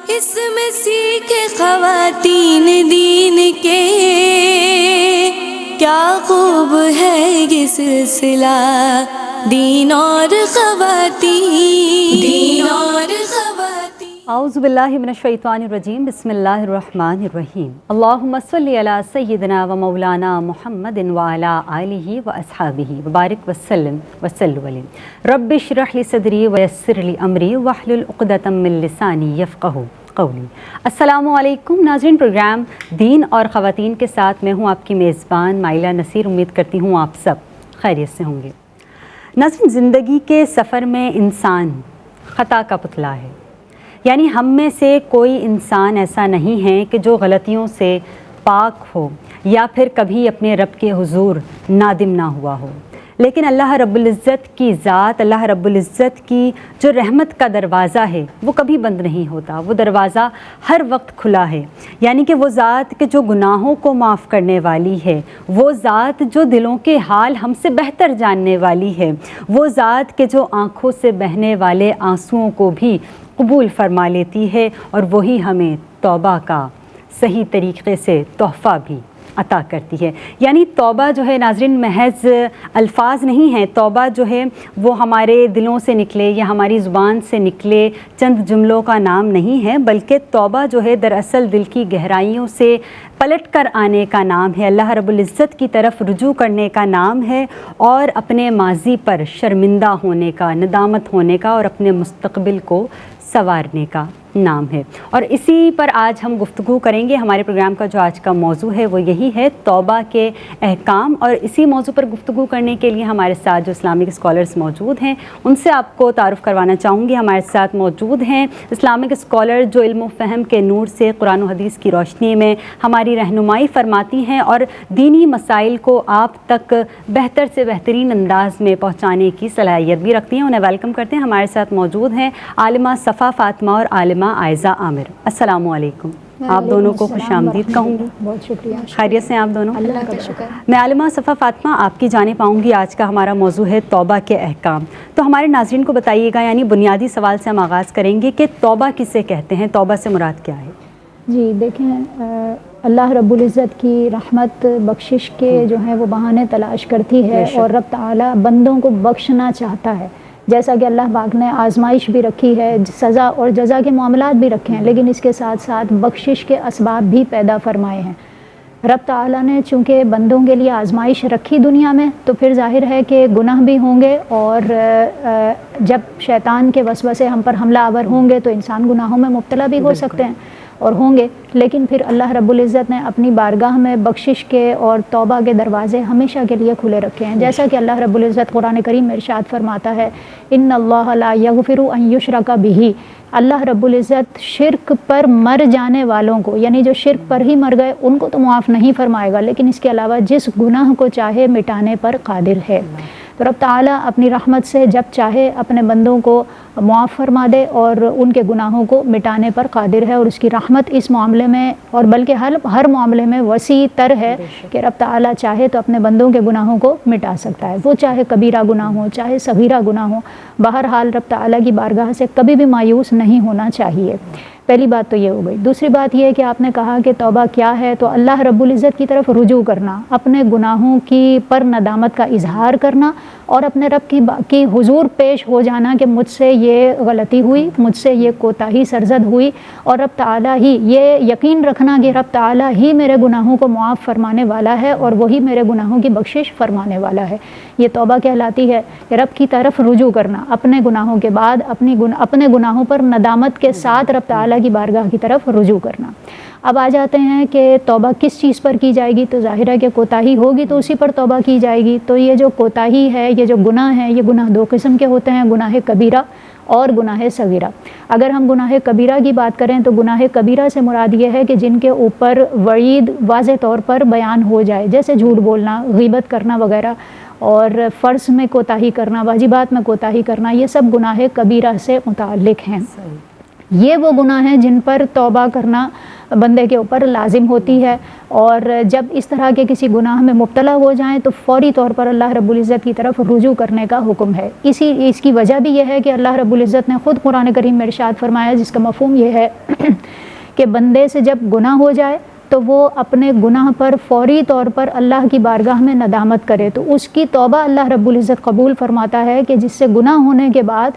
اس میں سیکھے خواتین دین کے، کیا خوب ہے یہ سلسلہ دین اور خواتین اعوذ باللہ من الشیطان الرجیم، بسم اللہ الرحمن الرحیم۔ اللہم صلی علی سیدنا و مولانا محمد وعلی آلہ و اصحابہ وبارک وسلم وسلم علیہ۔ رب اشرح لی صدری ویسر لی امری واحلل عقدۃ من لسانی یفقہوا قولی۔ السلام علیکم ناظرین، پروگرام دین اور خواتین کے ساتھ میں ہوں آپ کی میزبان مائلہ نصیر۔ امید کرتی ہوں آپ سب خیریت سے ہوں گے۔ ناظرین، زندگی کے سفر میں انسان خطا کا پتلا ہے، یعنی ہم میں سے کوئی انسان ایسا نہیں ہے کہ جو غلطیوں سے پاک ہو یا پھر کبھی اپنے رب کے حضور نادم نہ ہوا ہو، لیکن اللہ رب العزت کی ذات، اللہ رب العزت کی جو رحمت کا دروازہ ہے وہ کبھی بند نہیں ہوتا، وہ دروازہ ہر وقت کھلا ہے۔ یعنی کہ وہ ذات کہ جو گناہوں کو معاف کرنے والی ہے، وہ ذات جو دلوں کے حال ہم سے بہتر جاننے والی ہے، وہ ذات کہ جو آنکھوں سے بہنے والے آنسوؤں کو بھی قبول فرما لیتی ہے، اور وہی ہمیں توبہ کا صحیح طریقے سے تحفہ بھی عطا کرتی ہے۔ یعنی توبہ جو ہے ناظرین محض الفاظ نہیں ہیں، توبہ جو ہے وہ ہمارے دلوں سے نکلے یا ہماری زبان سے نکلے چند جملوں کا نام نہیں ہے، بلکہ توبہ جو ہے دراصل دل کی گہرائیوں سے پلٹ کر آنے کا نام ہے، اللہ رب العزت کی طرف رجوع کرنے کا نام ہے، اور اپنے ماضی پر شرمندہ ہونے کا، ندامت ہونے کا، اور اپنے مستقبل کو سنوارنے کا نام ہے۔ اور اسی پر آج ہم گفتگو کریں گے۔ ہمارے پروگرام کا جو آج کا موضوع ہے وہ یہی ہے، توبہ کے احکام، اور اسی موضوع پر گفتگو کرنے کے لیے ہمارے ساتھ جو اسلامک اسکالرز موجود ہیں ان سے آپ کو تعارف کروانا چاہوں گی۔ ہمارے ساتھ موجود ہیں اسلامک اسکالر جو علم و فہم کے نور سے قرآن و حدیث کی روشنی میں ہماری رہنمائی فرماتی ہیں اور دینی مسائل کو آپ تک بہتر سے بہترین انداز میں پہنچانے کی صلاحیت بھی رکھتی ہیں۔ انہیں ویلکم کرتے ہیں۔ ہمارے ساتھ موجود ہیں عالمہ صفا فاطمہ اور عالمہ عائزہ عامر۔ السلام علیکم، آپ دونوں کو خوش آمدید کہوں گی۔ بہت شکریہ۔ خیریت سے ہیں آپ دونوں؟ اللہ کا شکر۔ میں عالمہ صفا فاطمہ آپ کی جانب آؤں گی۔ آج کا ہمارا موضوع ہے توبہ کے احکام۔ تو ہمارے ناظرین کو بتائیے گا، یعنی بنیادی سوال سے ہم آغاز کریں گے کہ توبہ کسے کہتے ہیں، توبہ سے مراد کیا ہے؟ جی دیکھیں، اللہ رب العزت کی رحمت بخشش کے جو ہیں وہ بہانے تلاش کرتی ہے، اور رب تعالیٰ بندوں کو بخشنا چاہتا ہے۔ جیسا کہ اللہ پاک نے آزمائش بھی رکھی ہے، سزا اور جزا کے معاملات بھی رکھے ہیں، لیکن اس کے ساتھ ساتھ بخشش کے اسباب بھی پیدا فرمائے ہیں۔ رب تعالیٰ نے چونکہ بندوں کے لیے آزمائش رکھی دنیا میں، تو پھر ظاہر ہے کہ گناہ بھی ہوں گے، اور جب شیطان کے وسوسے ہم پر حملہ آور ہوں گے تو انسان گناہوں میں مبتلا بھی ہو سکتے ہیں اور ہوں گے، لیکن پھر اللہ رب العزت نے اپنی بارگاہ میں بخشش کے اور توبہ کے دروازے ہمیشہ کے لیے کھلے رکھے ہیں۔ جیسا کہ اللہ رب العزت قرآن کریم میں ارشاد فرماتا ہے، ان اللہ لا یغفر ان یشرک بہ، اللہ رب العزت شرک پر مر جانے والوں کو، یعنی جو شرک پر ہی مر گئے ان کو تو معاف نہیں فرمائے گا، لیکن اس کے علاوہ جس گناہ کو چاہے مٹانے پر قادر ہے۔ تو رب تعالیٰ اپنی رحمت سے جب چاہے اپنے بندوں کو معاف فرما دے اور ان کے گناہوں کو مٹانے پر قادر ہے، اور اس کی رحمت اس معاملے میں اور بلکہ ہر معاملے میں وسیع تر ہے کہ رب تعالیٰ چاہے تو اپنے بندوں کے گناہوں کو مٹا سکتا ہے، وہ چاہے کبیرہ گناہ ہو چاہے صغیرہ گناہ ہو۔ بہرحال رب تعالیٰ کی بارگاہ سے کبھی بھی مایوس نہیں ہونا چاہیے۔ پہلی بات تو یہ ہو گئی۔ دوسری بات یہ ہے کہ آپ نے کہا کہ توبہ کیا ہے، تو اللہ رب العزت کی طرف رجوع کرنا، اپنے گناہوں کی پر ندامت کا اظہار کرنا، اور اپنے رب کی حضور پیش ہو جانا کہ مجھ سے یہ غلطی ہوئی، مجھ سے یہ کوتاہی سرزد ہوئی، اور رب تعالیٰ ہی، یہ یقین رکھنا کہ رب تعالیٰ ہی میرے گناہوں کو معاف فرمانے والا ہے اور وہی میرے گناہوں کی بخشش فرمانے والا ہے۔ یہ توبہ کہلاتی ہے کہ رب کی طرف رجوع کرنا، اپنے گناہوں کے بعد اپنے گناہوں پر ندامت کے ساتھ رب تعالیٰ کی بارگاہ کی طرف رجوع کرنا۔ اب آ جاتے ہیں کہ توبہ کس چیز پر کی جائے گی، تو ظاہر ہے کہ کوتاہی ہوگی تو اسی پر توبہ کی جائے گی۔ تو یہ جو کوتاہی ہے، یہ جو گناہ ہے، یہ گناہ دو قسم کے ہوتے ہیں، گناہ کبیرہ اور گناہ صغیرہ۔ اگر ہم گناہ کبیرہ کی بات کریں تو گناہ کبیرہ سے مراد یہ ہے کہ جن کے اوپر وعید واضح طور پر بیان ہو جائے، جیسے جھوٹ بولنا، غیبت کرنا وغیرہ، اور فرض میں کوتاہی کرنا، واجبات میں کوتاہی کرنا، یہ سب گناہ کبیرہ سے متعلق ہیں۔ یہ وہ گناہ ہیں جن پر توبہ کرنا بندے کے اوپر لازم ہوتی ہے، اور جب اس طرح کے کسی گناہ میں مبتلا ہو جائیں تو فوری طور پر اللہ رب العزت کی طرف رجوع کرنے کا حکم ہے۔ اس کی وجہ بھی یہ ہے کہ اللہ رب العزت نے خود قرآن کریم میں ارشاد فرمایا، جس کا مفہوم یہ ہے کہ بندے سے جب گناہ ہو جائے تو وہ اپنے گناہ پر فوری طور پر اللہ کی بارگاہ میں ندامت کرے، تو اس کی توبہ اللہ رب العزت قبول فرماتا ہے کہ جس سے گناہ ہونے کے بعد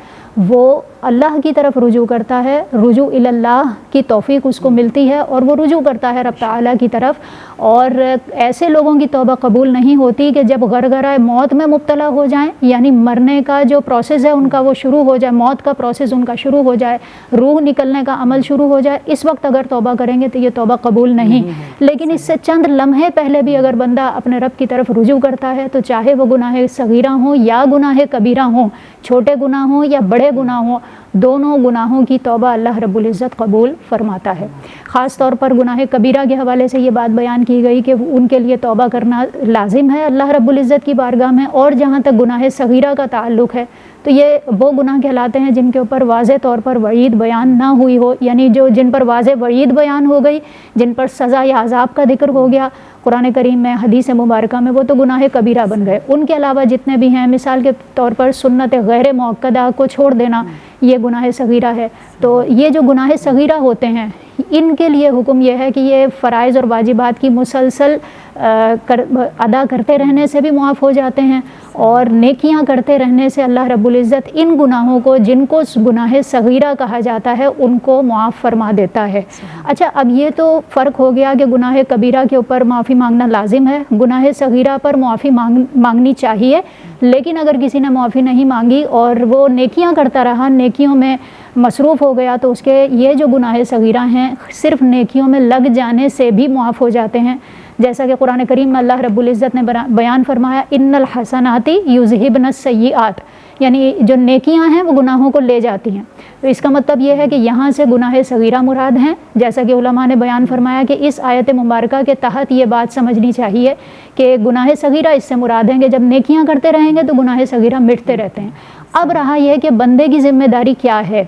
وہ اللہ کی طرف رجوع کرتا ہے، رجوع اللہ کی توفیق اس کو ملتی ہے اور وہ رجوع کرتا ہے رب تعالیٰ کی طرف۔ اور ایسے لوگوں کی توبہ قبول نہیں ہوتی کہ جب غرغرہ موت میں مبتلا ہو جائیں، یعنی مرنے کا جو پروسیس ہے ان کا وہ شروع ہو جائے، موت کا پروسیس ان کا شروع ہو جائے، روح نکلنے کا عمل شروع ہو جائے، اس وقت اگر توبہ کریں گے تو یہ توبہ قبول نہیں۔ لیکن اس سے چند لمحے پہلے بھی اگر بندہ اپنے رب کی طرف رجوع کرتا ہے تو چاہے وہ گناہ صغیرہ ہوں یا گناہ کبیرہ ہوں، چھوٹے گناہ ہوں یا بڑے گناہ ہوں، دونوں گناہوں کی توبہ اللہ رب العزت قبول فرماتا ہے۔ خاص طور پر گناہ کبیرہ کے حوالے سے یہ بات بیان کی گئی کہ ان کے لیے توبہ کرنا لازم ہے اللہ رب العزت کی بارگاہ میں، اور جہاں تک گناہ صغیرہ کا تعلق ہے تو یہ وہ گناہ کہلاتے ہیں جن کے اوپر واضح طور پر وعید بیان نہ ہوئی ہو، یعنی جن پر واضح وعید بیان ہو گئی، جن پر سزا یا عذاب کا ذکر ہو گیا قرآن کریم میں، حدیث مبارکہ میں، وہ تو گناہ کبیرہ بن گئے۔ ان کے علاوہ جتنے بھی ہیں، مثال کے طور پر سنت غیر مؤکدہ کو چھوڑ دینا، یہ گناہ صغیرہ ہے۔ تو یہ جو گناہ صغیرہ ہوتے ہیں ان کے لیے حکم یہ ہے کہ یہ فرائض اور واجبات کی مسلسل ادا کرتے رہنے سے بھی معاف ہو جاتے ہیں، اور نیکیاں کرتے رہنے سے اللہ رب العزت ان گناہوں کو جن کو گناہ صغیرہ کہا جاتا ہے ان کو معاف فرما دیتا ہے۔ اچھا، اب یہ تو فرق ہو گیا کہ گناہ کبیرہ کے اوپر معافی مانگنا لازم ہے، گناہ صغیرہ پر معافی مانگنی چاہیے، لیکن اگر کسی نے معافی نہیں مانگی اور وہ نیکیاں کرتا رہا، نیکیوں میں مصروف ہو گیا، تو اس کے یہ جو گناہ صغیرہ ہیں صرف نیکیوں میں لگ جانے سے بھی معاف ہو جاتے ہیں، جیسا کہ قرآن کریم میں اللہ رب العزت نے بیان فرمایا ان الحسنات یذہبن السیئات، یعنی جو نیکیاں ہیں وہ گناہوں کو لے جاتی ہیں۔ تو اس کا مطلب یہ ہے کہ یہاں سے گناہ صغیرہ مراد ہیں، جیسا کہ علماء نے بیان فرمایا کہ اس آیت مبارکہ کے تحت یہ بات سمجھنی چاہیے کہ گناہ صغیرہ اس سے مراد ہیں کہ جب نیکیاں کرتے رہیں گے تو گناہ صغیرہ مٹتے رہتے ہیں۔ اب رہا یہ کہ بندے کی ذمہ داری کیا ہے،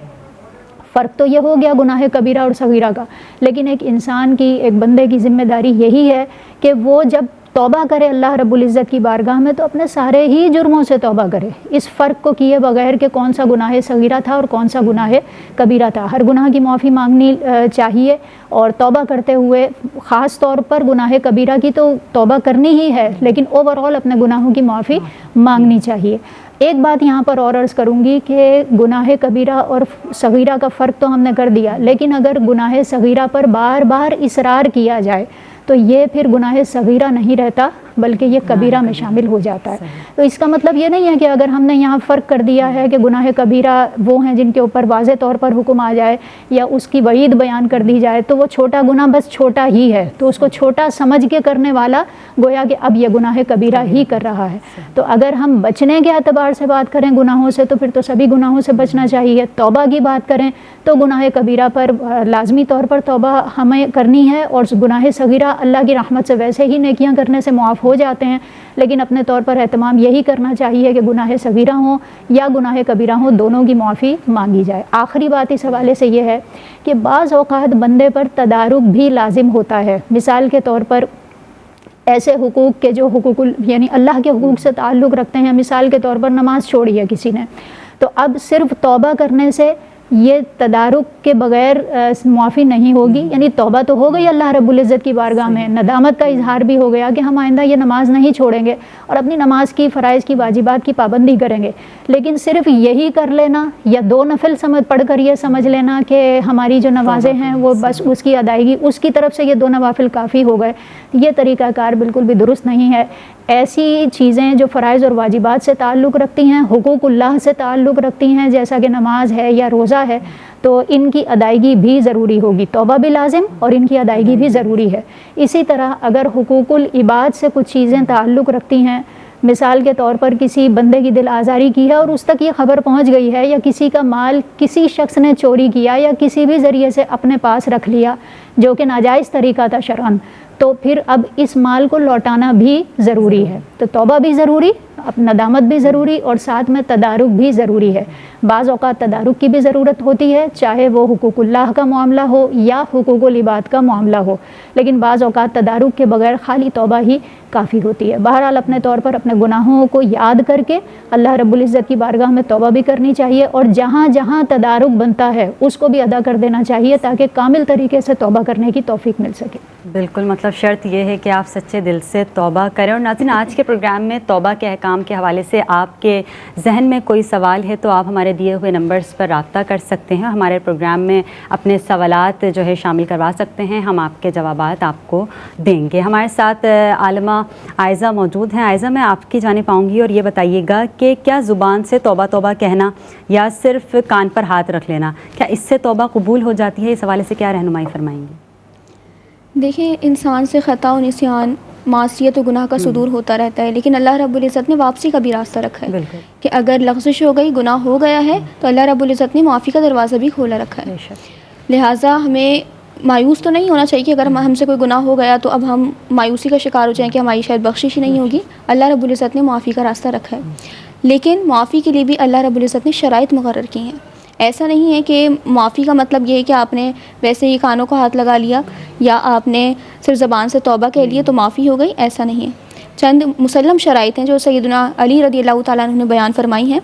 فرق تو یہ ہو گیا گناہ کبیرہ اور صغیرہ کا، لیکن ایک انسان کی، ایک بندے کی ذمہ داری یہی ہے کہ وہ جب توبہ کرے اللہ رب العزت کی بارگاہ میں تو اپنے سارے ہی جرموں سے توبہ کرے، اس فرق کو کیے بغیر کہ کون سا گناہ صغیرہ تھا اور کون سا گناہ کبیرہ تھا۔ ہر گناہ کی معافی مانگنی چاہیے، اور توبہ کرتے ہوئے خاص طور پر گناہ کبیرہ کی تو توبہ کرنی ہی ہے، لیکن اوور آل اپنے گناہوں کی معافی مانگنی چاہیے۔ ایک بات یہاں پر اور عرض کروں گی کہ گناہ کبیرہ اور صغیرہ کا فرق تو ہم نے کر دیا، لیکن اگر گناہ صغیرہ پر بار بار اصرار کیا جائے تو یہ پھر گناہ صغیرہ نہیں رہتا بلکہ یہ کبیرہ میں شامل ہو جاتا ہے۔ تو اس کا مطلب یہ نہیں ہے کہ اگر ہم نے یہاں فرق کر دیا ہے کہ گناہ کبیرہ وہ ہیں جن کے اوپر واضح طور پر حکم آ جائے یا اس کی وعید بیان کر دی جائے تو وہ چھوٹا گناہ بس چھوٹا ہی ہے، تو اس کو چھوٹا سمجھ کے کرنے والا گویا کہ اب یہ گناہ کبیرہ ہی کر رہا ہے۔ تو اگر ہم بچنے کے اعتبار سے بات کریں گناہوں سے تو پھر تو سبھی گناہوں سے بچنا چاہیے۔ توبہ کی بات کریں تو گناہ کبیرہ پر لازمی طور پر توبہ ہمیں کرنی ہے، اور گناہ صغیرہ اللہ کی رحمت سے ویسے ہی نیکیاں کرنے سے معاف ہو جاتے ہیں، لیکن اپنے طور پر اہتمام یہی کرنا چاہیے کہ گناہ صغیرہ ہوں یا گناہ کبیرہ ہوں دونوں کی معافی مانگی جائے۔ آخری بات اس حوالے سے یہ ہے کہ بعض اوقات بندے پر تدارک بھی لازم ہوتا ہے، مثال کے طور پر ایسے حقوق کے جو یعنی اللہ کے حقوق سے تعلق رکھتے ہیں، مثال کے طور پر نماز چھوڑی ہے کسی نے، تو اب صرف توبہ کرنے سے یہ تدارک کے بغیر معافی نہیں ہوگی، یعنی توبہ تو ہو گئی اللہ رب العزت کی بارگاہ میں، ندامت کا اظہار بھی ہو گیا کہ ہم آئندہ یہ نماز نہیں چھوڑیں گے اور اپنی نماز کی فرائض کی واجبات کی پابندی کریں گے، لیکن صرف یہی کر لینا یا 2 نفل پڑھ کر یہ سمجھ لینا کہ ہماری جو نمازیں ہیں وہ بس اس کی ادائیگی، اس کی طرف سے یہ 2 نوافل کافی ہو گئے، یہ طریقہ کار بالکل بھی درست نہیں ہے۔ ایسی چیزیں جو فرائض اور واجبات سے تعلق رکھتی ہیں، حقوق اللہ سے تعلق رکھتی ہیں، جیسا کہ نماز ہے یا روزہ ہے، تو ان کی ادائیگی بھی ضروری ہوگی، توبہ بھی لازم اور ان کی ادائیگی بھی ضروری ہے۔ اسی طرح اگر حقوق العباد سے کچھ چیزیں تعلق رکھتی ہیں، مثال کے طور پر کسی بندے کی دل آزاری کی ہے اور اس تک یہ خبر پہنچ گئی ہے، یا کسی کا مال کسی شخص نے چوری کیا یا کسی بھی ذریعے سے اپنے پاس رکھ لیا جو کہ ناجائز طریقہ تھا شرعاً، تو پھر اب اس مال کو لوٹانا بھی ضروری ہے، تو توبہ بھی ضروری اب ندامت بھی ضروری اور ساتھ میں تدارک بھی ضروری ہے. بعض اوقات تدارک کی بھی ضرورت ہوتی ہے, چاہے وہ حقوق اللہ کا معاملہ ہو یا حقوق العباد کا معاملہ ہو, لیکن بعض اوقات تدارک کے بغیر خالی توبہ ہی کافی ہوتی ہے. بہرحال اپنے طور پر اپنے گناہوں کو یاد کر کے اللہ رب العزت کی بارگاہ میں توبہ بھی کرنی چاہیے, اور جہاں جہاں تدارک بنتا ہے اس کو بھی ادا کر دینا چاہیے تاکہ کامل طریقے سے توبہ کرنے کی توفیق مل سکے. بالکل, مطلب شرط یہ ہے کہ آپ سچے دل سے توبہ کریں. اور ناظرین, آج کے پروگرام میں توبہ کے احکام کے حوالے سے آپ کے ذہن میں کوئی سوال ہے تو آپ ہمارے دیے ہوئے نمبرز پر رابطہ کر سکتے ہیں. ہمارے پروگرام میں اپنے سوالات جو ہے شامل کروا سکتے ہیں, ہم آپ کے جوابات آپ کو دیں گے. ہمارے ساتھ عالمہ عائزہ موجود ہیں. عائزہ, میں آپ کی جانب آؤں گی اور یہ بتائیے گا کہ کیا زبان سے توبہ توبہ کہنا یا صرف کان پر ہاتھ رکھ لینا, کیا اس سے توبہ قبول ہو جاتی ہے؟ اس حوالے سے کیا رہنمائی فرمائیں گے؟ دیکھیں, انسان سے خطا و نسیان, معصیت و گناہ کا صدور ہوتا رہتا ہے, لیکن اللہ رب العزت نے واپسی کا بھی راستہ رکھا ہے کہ اگر لغزش ہو گئی, گناہ ہو گیا ہے تو اللہ رب العزت نے معافی کا دروازہ بھی کھولا رکھا ہے. لہٰذا ہمیں مایوس تو نہیں ہونا چاہیے کہ اگر ہم سے کوئی گناہ ہو گیا تو اب ہم مایوسی کا شکار ہو جائیں کہ ہماری شاید بخشش ہی نہیں ہوگی. اللہ رب العزت نے معافی کا راستہ رکھا ہے, لیکن معافی کے لیے بھی اللہ رب العزت نے شرائط مقرر کی ہیں. ایسا نہیں ہے کہ معافی کا مطلب یہ ہے کہ آپ نے ویسے ہی کانوں کو ہاتھ لگا لیا یا آپ نے صرف زبان سے توبہ کہہ لیے تو معافی ہو گئی, ایسا نہیں ہے. چند مسلم شرائط ہیں جو سیدنا علی رضی اللہ تعالیٰ عنہ نے بیان فرمائی ہیں,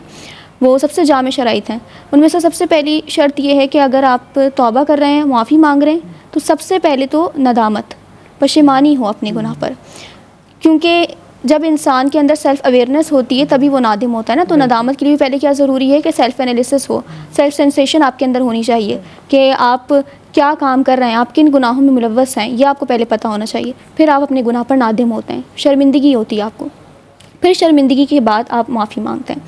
وہ سب سے جامع شرائط ہیں. ان میں سے سب سے پہلی شرط یہ ہے کہ اگر آپ توبہ کر رہے ہیں, معافی مانگ رہے ہیں, تو سب سے پہلے تو ندامت, پشیمانی ہو اپنے گناہ پر, کیونکہ جب انسان کے اندر سیلف اویئرنیس ہوتی ہے تبھی وہ نادم ہوتا ہے نا. تو ندامت کے لیے پہلے کیا ضروری ہے کہ سیلف انالیسس ہو, سیلف سینسیشن آپ کے اندر ہونی چاہیے کہ آپ کیا کام کر رہے ہیں, آپ کن گناہوں میں ملوث ہیں, یہ آپ کو پہلے پتہ ہونا چاہیے. پھر آپ اپنے گناہ پر نادم ہوتے ہیں, شرمندگی ہوتی ہے آپ کو, پھر شرمندگی کے بعد آپ معافی مانگتے ہیں.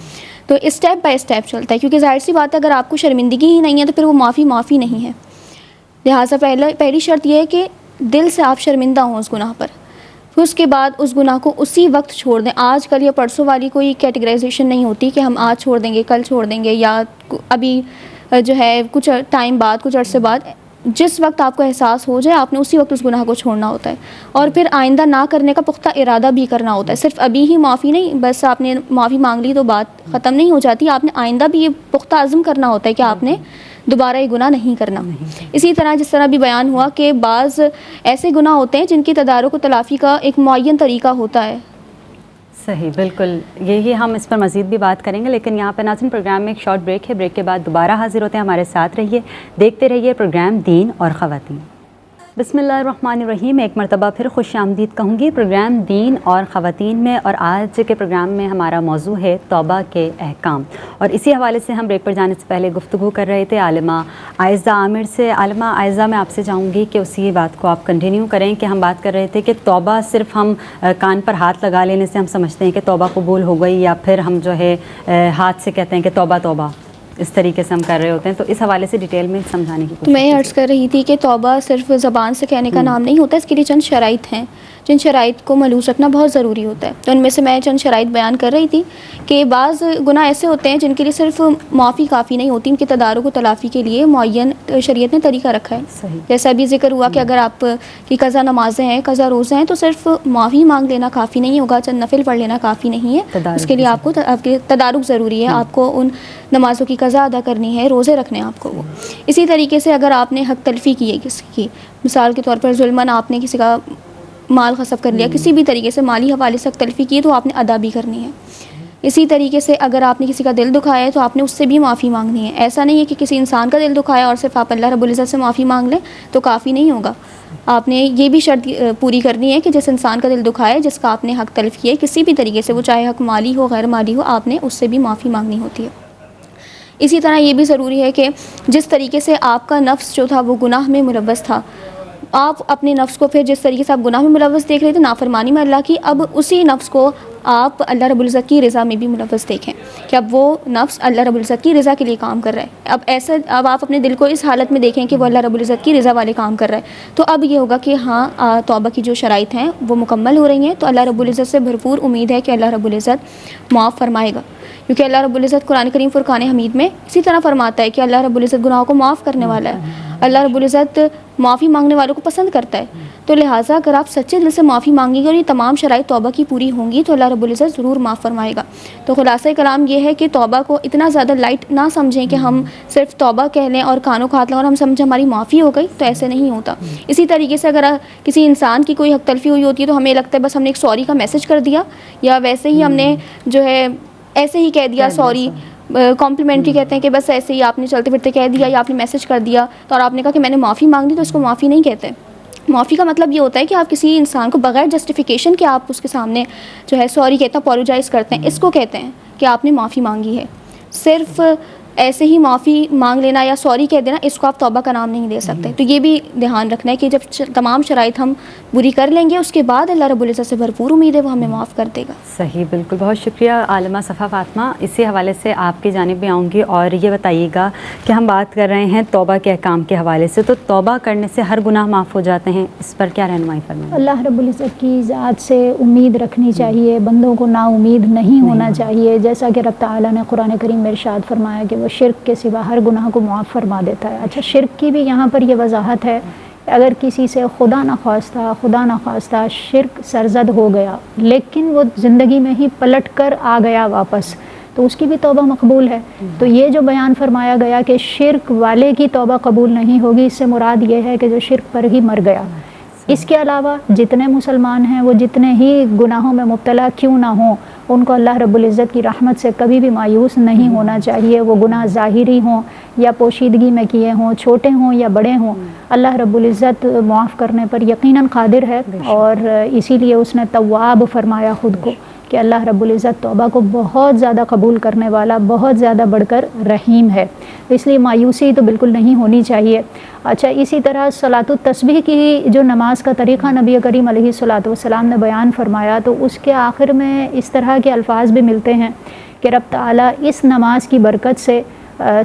تو اسٹیپ بائی اسٹیپ چلتا ہے, کیونکہ ظاہر سی بات ہے اگر آپ کو شرمندگی ہی نہیں ہے تو پھر وہ معافی نہیں ہے. لہٰذا پہلی شرط یہ ہے کہ دل سے آپ شرمندہ ہوں اس گناہ پر, پھر اس کے بعد اس گناہ کو اسی وقت چھوڑ دیں. آج کل یا پرسوں والی کوئی کیٹیگرائزیشن نہیں ہوتی کہ ہم آج چھوڑ دیں گے, کل چھوڑ دیں گے, یا ابھی جو ہے کچھ ٹائم بعد, کچھ عرصے بعد. جس وقت آپ کو احساس ہو جائے آپ نے اسی وقت اس گناہ کو چھوڑنا ہوتا ہے, اور پھر آئندہ نہ کرنے کا پختہ ارادہ بھی کرنا ہوتا ہے. صرف ابھی ہی معافی نہیں, بس آپ نے معافی مانگ لی تو بات ختم نہیں ہو جاتی, آپ نے آئندہ بھی یہ پختہ عزم کرنا ہوتا ہے کہ آپ نے دوبارہ یہ گناہ نہیں کرنا. اسی طرح جس طرح بھی بیان ہوا کہ بعض ایسے گناہ ہوتے ہیں جن کی تدارک و تلافی کا ایک معین طریقہ ہوتا ہے. صحیح, بالکل, یہی ہم اس پر مزید بھی بات کریں گے, لیکن یہاں پہ ناظرین پروگرام میں ایک شارٹ بریک ہے. بریک کے بعد دوبارہ حاضر ہوتے ہیں, ہمارے ساتھ رہیے, دیکھتے رہیے پروگرام دین اور خواتین. بسم اللہ الرحمن الرحیم. ایک مرتبہ پھر خوش آمدید کہوں گی پروگرام دین اور خواتین میں, اور آج کے پروگرام میں ہمارا موضوع ہے توبہ کے احکام, اور اسی حوالے سے ہم بریک پر جانے سے پہلے گفتگو کر رہے تھے عالمہ عائزہ عامر سے. عالمہ عائزہ, میں آپ سے چاہوں گی کہ اسی بات کو آپ کنٹینیو کریں کہ ہم بات کر رہے تھے کہ توبہ صرف ہم کان پر ہاتھ لگا لینے سے ہم سمجھتے ہیں کہ توبہ قبول ہو گئی, یا پھر ہم جو ہے ہاتھ سے کہتے ہیں کہ توبہ توبہ, اس طریقے سے ہم کر رہے ہوتے ہیں. تو اس حوالے سے ڈیٹیل میں سمجھانے کی کوشش. میں عرض کر رہی تھی کہ توبہ صرف زبان سے کہنے کا نام نہیں ہوتا, اس کے لیے چند شرائط ہیں جن شرائط کو ملحوظ رکھنا بہت ضروری ہوتا ہے. تو ان میں سے میں چند شرائط بیان کر رہی تھی کہ بعض گناہ ایسے ہوتے ہیں جن کے لیے صرف معافی کافی نہیں ہوتی, ان کے تدارک و تلافی کے لیے معین شریعت نے طریقہ رکھا ہے. جیسا ابھی ذکر ہوا کہ اگر آپ کی قضا نمازیں ہیں, قضا روزے ہیں, تو صرف معافی مانگ لینا کافی نہیں ہوگا, چند نفل پڑھ لینا کافی نہیں ہے. اس کے لیے آپ کو تدارک ضروری ہے, آپ کو ان نمازوں کی قضا ادا کرنی ہے, روزے رکھنے ہیں آپ کو وہ. اسی طریقے سے اگر آپ نے حق تلفی کی ہے کسی کی, مثال کے طور پر ظلماً آپ نے کسی کا مال غصب کر لیا, کسی بھی طریقے سے مالی حوالے سے حق تلفی کی ہے تو آپ نے ادا بھی کرنی ہے. اسی طریقے سے اگر آپ نے کسی کا دل دکھایا ہے تو آپ نے اس سے بھی معافی مانگنی ہے. ایسا نہیں ہے کہ کسی انسان کا دل دکھایا اور صرف آپ اللہ رب العزت سے معافی مانگ لیں تو کافی نہیں ہوگا. آپ نے یہ بھی شرط پوری کرنی ہے کہ جس انسان کا دل دکھایا ہے, جس کا آپ نے حق تلف کیا ہے کسی بھی طریقے سے, وہ چاہے حق مالی ہو غیر مالی ہو, آپ نے اس سے بھی معافی مانگنی ہوتی ہے. اسی طرح یہ بھی ضروری ہے کہ جس طریقے سے آپ کا نفس جو تھا وہ گناہ میں ملوث تھا, آپ اپنے نفس کو پھر جس طریقے سے آپ گناہ میں ملوث دیکھ رہے تھے, نافرمانی میں اللہ کی, اب اسی نفس کو آپ اللہ رب العزت کی رضا میں بھی ملوث دیکھیں کہ اب وہ نفس اللہ رب العزت کی رضا کے لیے کام کر رہا ہے. اب آپ اپنے دل کو اس حالت میں دیکھیں کہ وہ اللہ رب العزت کی رضا والے کام کر رہا ہے, تو اب یہ ہوگا کہ ہاں توبہ کی جو شرائط ہیں وہ مکمل ہو رہی ہیں, تو اللہ رب العزت سے بھرپور امید ہے کہ اللہ رب العزت معاف فرمائے گا. کیونکہ اللہ رب العزت قرآن کریم فرقان حمید میں اسی طرح فرماتا ہے کہ اللہ رب العزت گناہوں کو معاف کرنے والا ہے، اللہ رب العزت معافی مانگنے والوں کو پسند کرتا ہے. تو لہٰذا اگر آپ سچے دل سے معافی مانگیں گے اور یہ تمام شرائط توبہ کی پوری ہوں گی تو اللہ رب العزت ضرور معاف فرمائے گا. تو خلاصہ کلام یہ ہے کہ توبہ کو اتنا زیادہ لائٹ نہ سمجھیں کہ ہم صرف توبہ کہہ لیں اور کانوں کو ہاتھ لگائیں اور ہم سمجھیں ہماری معافی ہو گئی، تو ایسے نہیں ہوتا. اسی طریقے سے اگر کسی انسان کی کوئی حق تلفی ہوئی ہوتی ہے تو ہمیں لگتا ہے بس ہم نے ایک سوری کا میسج کر دیا، یا ویسے ہی ہم نے جو ہے ایسے ہی کہہ دیا سوری، کمپلیمنٹری کہتے ہیں کہ بس ایسے ہی آپ نے چلتے پھرتے کہہ دیا یا آپ نے میسج کر دیا تو اور آپ نے کہا کہ میں نے معافی مانگ دی، تو اس کو معافی نہیں کہتے. معافی کا مطلب یہ ہوتا ہے کہ آپ کسی انسان کو بغیر جسٹیفیکیشن کے آپ اس کے سامنے جو ہے سوری کہتے ہیں، اپولوجائز کرتے ہیں، اس کو کہتے ہیں کہ آپ نے معافی مانگی ہے. صرف ایسے ہی معافی مانگ لینا یا سوری کہہ دینا، اس کو آپ توبہ کا نام نہیں دے سکتے. تو یہ بھی دھیان رکھنا ہے کہ جب تمام شرائط ہم پوری کر لیں گے اس کے بعد اللہ رب العزت سے بھرپور امید ہے وہ ہمیں معاف کر دے گا. صحیح، بالکل. بہت شکریہ عالمہ صفا فاطمہ. اسی حوالے سے آپ کی جانب میں آؤں گی اور یہ بتائیے گا کہ ہم بات کر رہے ہیں توبہ کے احکام کے حوالے سے، تو توبہ کرنے سے ہر گناہ معاف ہو جاتے ہیں، اس پر کیا رہنمائی فرمائیں؟ اللہ رب العزت کی ذات سے امید رکھنی چاہیے، بندوں کو نا امید نہیں ہونا چاہیے. جیسا کہ رب تعالیٰ نے قرآن کریم میں ارشاد فرمایا کہ وہ شرک کے سوا ہر گناہ کو معاف فرما دیتا ہے. اچھا، شرک کی بھی یہاں پر یہ وضاحت ہے، اگر کسی سے خدا نخواستہ شرک سرزد ہو گیا لیکن وہ زندگی میں ہی پلٹ کر آ گیا واپس، تو اس کی بھی توبہ مقبول ہے. تو یہ جو بیان فرمایا گیا کہ شرک والے کی توبہ قبول نہیں ہوگی، اس سے مراد یہ ہے کہ جو شرک پر ہی مر گیا. اس کے علاوہ جتنے مسلمان ہیں وہ جتنے ہی گناہوں میں مبتلا کیوں نہ ہوں، ان کو اللہ رب العزت کی رحمت سے کبھی بھی مایوس نہیں ہونا چاہیے. وہ گناہ ظاہری ہوں یا پوشیدگی میں کیے ہوں، چھوٹے ہوں یا بڑے ہوں، اللہ رب العزت معاف کرنے پر یقیناً قادر ہے. اور اسی لیے اس نے تواب فرمایا خود کو کہ اللہ رب العزت توبہ کو بہت زیادہ قبول کرنے والا، بہت زیادہ بڑھ کر رحیم ہے. اس لیے مایوسی تو بالکل نہیں ہونی چاہیے. اچھا، اسی طرح صلاۃ التسبیح کی جو نماز کا طریقہ نبی کریم علیہ الصلاۃ والسلام نے بیان فرمایا، تو اس کے آخر میں اس طرح کے الفاظ بھی ملتے ہیں کہ رب تعالیٰ اس نماز کی برکت سے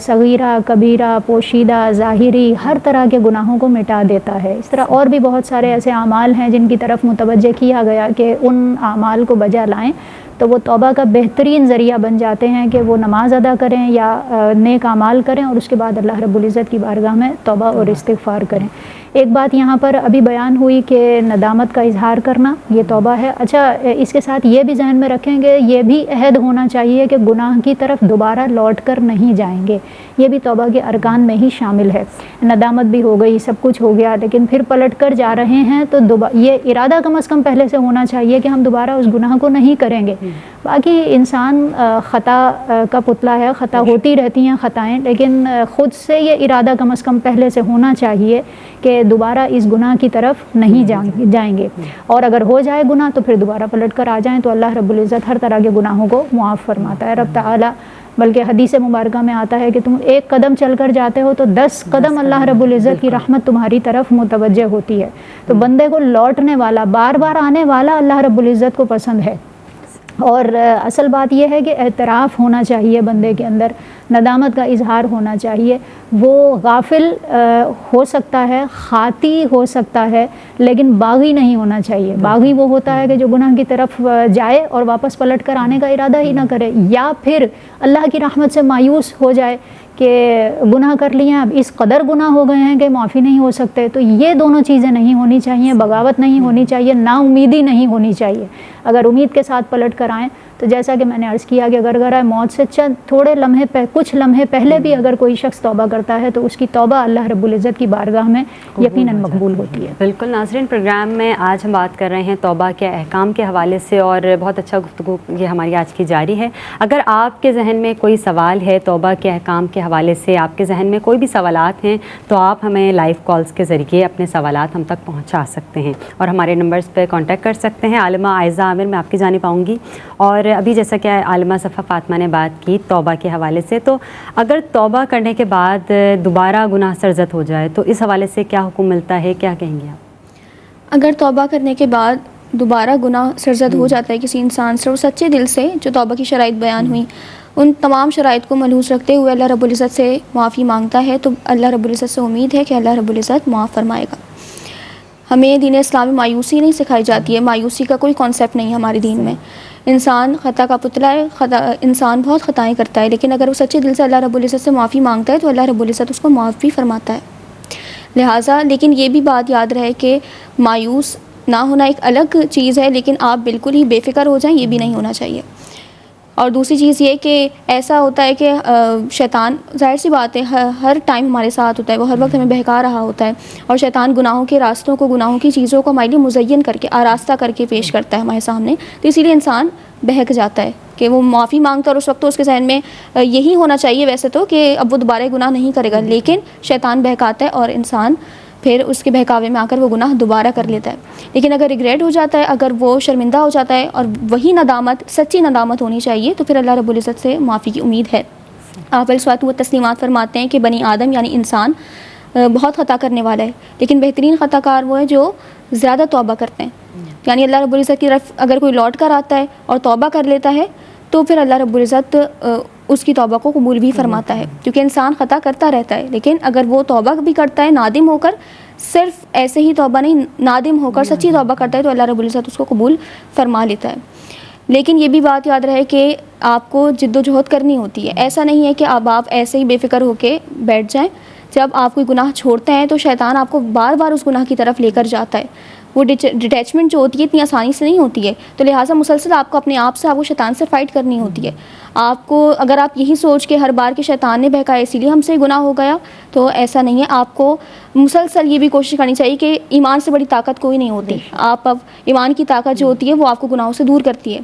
صغیرہ، کبیرہ، پوشیدہ، ظاہری ہر طرح کے گناہوں کو مٹا دیتا ہے. اس طرح اور بھی بہت سارے ایسے اعمال ہیں جن کی طرف متوجہ کیا گیا کہ ان اعمال کو بجا لائیں تو وہ توبہ کا بہترین ذریعہ بن جاتے ہیں کہ وہ نماز ادا کریں یا نیک اعمال کریں اور اس کے بعد اللہ رب العزت کی بارگاہ میں توبہ اور استغفار کریں. ایک بات یہاں پر ابھی بیان ہوئی کہ ندامت کا اظہار کرنا یہ توبہ ہے. اچھا، اس کے ساتھ یہ بھی ذہن میں رکھیں گے، یہ بھی عہد ہونا چاہیے کہ گناہ کی طرف دوبارہ لوٹ کر نہیں جائیں گے. یہ بھی توبہ کے ارکان میں ہی شامل ہے. ندامت بھی ہو گئی، سب کچھ ہو گیا، لیکن پھر پلٹ کر جا رہے ہیں تو یہ ارادہ کم از کم پہلے سے ہونا چاہیے کہ ہم دوبارہ اس گناہ کو نہیں کریں گے. باقی انسان خطا کا پتلا ہے، خطا ہوتی رہتی ہیں خطائیں، لیکن خود سے یہ ارادہ کم از کم پہلے سے ہونا چاہیے کہ دوبارہ اس گناہ کی طرف نہیں جائیں گے. اور اگر ہو جائے گناہ تو پھر دوبارہ پلٹ کر آ جائیں تو اللہ رب العزت ہر طرح کے گناہوں کو معاف فرماتا ہے. رب تعالیٰ بلکہ حدیث مبارکہ میں آتا ہے کہ تم ایک قدم چل کر جاتے ہو تو 10 قدم اللہ رب العزت کی رحمت تمہاری طرف متوجہ ہوتی ہے. تو بندے کو لوٹنے والا، بار بار آنے والا اللہ رب العزت کو پسند ہے. اور اصل بات یہ ہے کہ اعتراف ہونا چاہیے بندے کے اندر، ندامت کا اظہار ہونا چاہیے. وہ غافل ہو سکتا ہے، خاطی ہو سکتا ہے، لیکن باغی نہیں ہونا چاہیے. باغی وہ ہوتا ہے کہ جو گناہ کی طرف جائے اور واپس پلٹ کر آنے کا ارادہ ہی نہ کرے، یا پھر اللہ کی رحمت سے مایوس ہو جائے کہ گناہ کر لیے اب اس قدر گناہ ہو گئے ہیں کہ معافی نہیں ہو سکتے. تو یہ دونوں چیزیں نہیں ہونی چاہیے. بغاوت نہیں ہونی چاہیے، نا امیدی نہیں ہونی چاہیے. اگر امید کے ساتھ پلٹ کر آئیں تو جیسا کہ میں نے عرض کیا کہ گرگرہ موت سے کچھ لمحے پہلے بھی اگر کوئی شخص توبہ کرتا ہے تو اس کی توبہ اللہ رب العزت کی بارگاہ میں یقیناً مقبول ہوتی ہے. بالکل. ناظرین، پروگرام میں آج ہم بات کر رہے ہیں توبہ کے احکام کے حوالے سے، اور بہت اچھا گفتگو یہ ہماری آج کی جاری ہے. اگر آپ کے ذہن میں کوئی سوال ہے توبہ کے احکام کے حوالے سے، آپ کے ذہن میں کوئی بھی سوالات ہیں تو آپ ہمیں لائیو کالز کے ذریعے اپنے سوالات ہم تک پہنچا سکتے ہیں اور ہمارے نمبرز پہ کانٹیکٹ کر سکتے ہیں. عالمہ عائزہ عامر میں آپ کی جانب آؤں گی. اور ابھی جیسا کہ عالمہ صفا فاطمہ نے بات کی توبہ کے حوالے سے، تو اگر توبہ کرنے کے بعد دوبارہ گناہ سرزد ہو جائے تو اس حوالے سے کیا حکم ملتا ہے، کیا کہیں گے آپ؟ اگر توبہ کرنے کے بعد دوبارہ گناہ سرزد ہو جاتا ہے کسی انسان سے، اور سچے دل سے جو توبہ کی شرائط بیان ہوئی ان تمام شرائط کو ملحوظ رکھتے ہوئے اللہ رب العزت سے معافی مانگتا ہے، تو اللہ رب العزت سے امید ہے کہ اللہ رب العزت معاف فرمائے گا. ہمیں دین اسلام میں مایوسی نہیں سکھائی جاتی ہے، مایوسی کا کوئی کانسیپٹ نہیں ہے ہمارے دین میں. انسان خطا کا پتلا ہے، انسان بہت خطائیں کرتا ہے، لیکن اگر وہ سچے دل سے اللہ رب العزت سے معافی مانگتا ہے تو اللہ رب العزت اس کو معاف بھی فرماتا ہے. لہٰذا لیکن یہ بھی بات یاد رہے کہ مایوس نہ ہونا ایک الگ چیز ہے، لیکن آپ بالکل ہی بے فکر ہو جائیں یہ بھی نہیں ہونا چاہیے. اور دوسری چیز یہ کہ ایسا ہوتا ہے کہ شیطان ظاہر سی بات ہے ہر ٹائم ہمارے ساتھ ہوتا ہے، وہ ہر وقت ہمیں بہکا رہا ہوتا ہے، اور شیطان گناہوں کے راستوں کو، گناہوں کی چیزوں کو ہمارے لیے مزین کر کے، آراستہ کر کے پیش کرتا ہے ہمارے سامنے. تو اسی لیے انسان بہک جاتا ہے کہ وہ معافی مانگتا ہے، اور اس وقت تو اس کے ذہن میں یہی ہونا چاہیے ویسے تو کہ اب وہ دوبارہ گناہ نہیں کرے گا، لیکن شیطان بہکاتا ہے اور انسان پھر اس کے بہکاوے میں آ کر وہ گناہ دوبارہ کر لیتا ہے. لیکن اگر ریگریٹ ہو جاتا ہے، اگر وہ شرمندہ ہو جاتا ہے اور وہی ندامت، سچی ندامت ہونی چاہیے، تو پھر اللہ رب العزت سے معافی کی امید ہے. آپ علیہ و تسلیمات فرماتے ہیں کہ بنی آدم یعنی انسان بہت خطا کرنے والا ہے، لیکن بہترین خطا کار وہ ہے جو زیادہ توبہ کرتے ہیں. یعنی اللہ رب العزت کی طرف اگر کوئی لوٹ کر آتا ہے اور توبہ کر لیتا ہے تو پھر اللہ رب العزت اس کی توبہ کو قبول بھی فرماتا ہے، کیونکہ انسان خطا کرتا رہتا ہے. لیکن اگر وہ توبہ بھی کرتا ہے نادم ہو کر، صرف ایسے ہی توبہ نہیں، نادم ہو کر سچی توبہ کرتا ہے، تو اللہ رب العزت اس کو قبول فرما لیتا ہے. لیکن یہ بھی بات یاد رہے کہ آپ کو جد و جہد کرنی ہوتی ہے. ایسا نہیں ہے کہ اب آپ ایسے ہی بے فکر ہو کے بیٹھ جائیں. جب آپ کوئی گناہ چھوڑتے ہیں تو شیطان آپ کو بار بار اس گناہ کی طرف لے کر جاتا ہے. وہ ڈیٹیچمنٹ جو ہوتی ہے اتنی آسانی سے نہیں ہوتی ہے، تو لہٰذا مسلسل آپ کو اپنے آپ سے، آپ کو شیطان سے فائٹ کرنی ہوتی ہے. آپ کو اگر آپ یہی سوچ کے ہر بار کہ شیطان نے بہکایا اسی لیے ہم سے گناہ ہو گیا، تو ایسا نہیں ہے. آپ کو مسلسل یہ بھی کوشش کرنی چاہیے کہ ایمان سے بڑی طاقت کوئی نہیں ہوتی. آپ اب ایمان کی طاقت جو ہوتی ہے وہ آپ کو گناہوں سے دور کرتی ہے.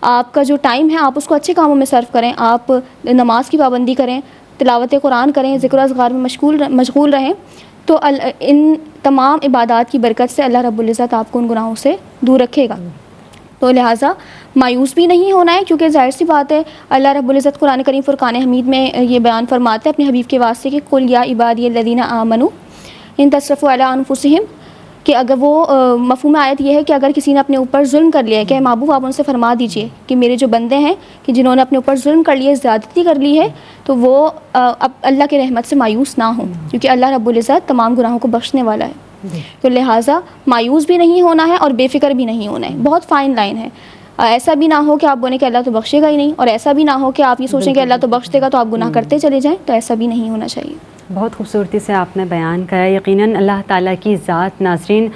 آپ کا جو ٹائم ہے آپ اس کو اچھے کاموں میں صرف کریں. آپ نماز کی پابندی کریں، تلاوت قرآن کریں، ذکر و اذکار میں مشغول رہیں، تو ان تمام عبادات کی برکت سے اللہ رب العزت آپ کو ان گناہوں سے دور رکھے گا. تو لہٰذا مایوس بھی نہیں ہونا ہے، کیونکہ ظاہر سی بات ہے اللہ رب العزت قرآن کریم فرقان حمید میں یہ بیان فرماتے ہیں اپنے حبیب کے واسطے کہ قل یا عبادی الذین آمنوا ان تصرفوا علی انفسہم، کہ اگر وہ مفہوم آیت یہ ہے کہ اگر کسی نے اپنے اوپر ظلم کر لیا ہے، کہ محبوب آپ ان سے فرما دیجئے کہ میرے جو بندے ہیں کہ جنہوں نے اپنے اوپر ظلم کر لیا، زیادتی کر لی ہے، تو وہ اب اللہ کے رحمت سے مایوس نہ ہوں، کیونکہ اللہ رب العزت تمام گناہوں کو بخشنے والا ہے. تو لہٰذا مایوس بھی نہیں ہونا ہے اور بے فکر بھی نہیں ہونا ہے. بہت فائن لائن ہے. ایسا بھی نہ ہو کہ آپ بولیں کہ اللہ تو بخشے گا ہی نہیں، اور ایسا بھی نہ ہو کہ آپ یہ سوچیں کہ اللہ تو بخش دے گا تو آپ گناہ کرتے چلے جائیں. تو ایسا بھی نہیں ہونا چاہیے. بہت خوبصورتی سے آپ نے بیان کرا. یقیناً اللہ تعالیٰ کی ذات، ناظرین،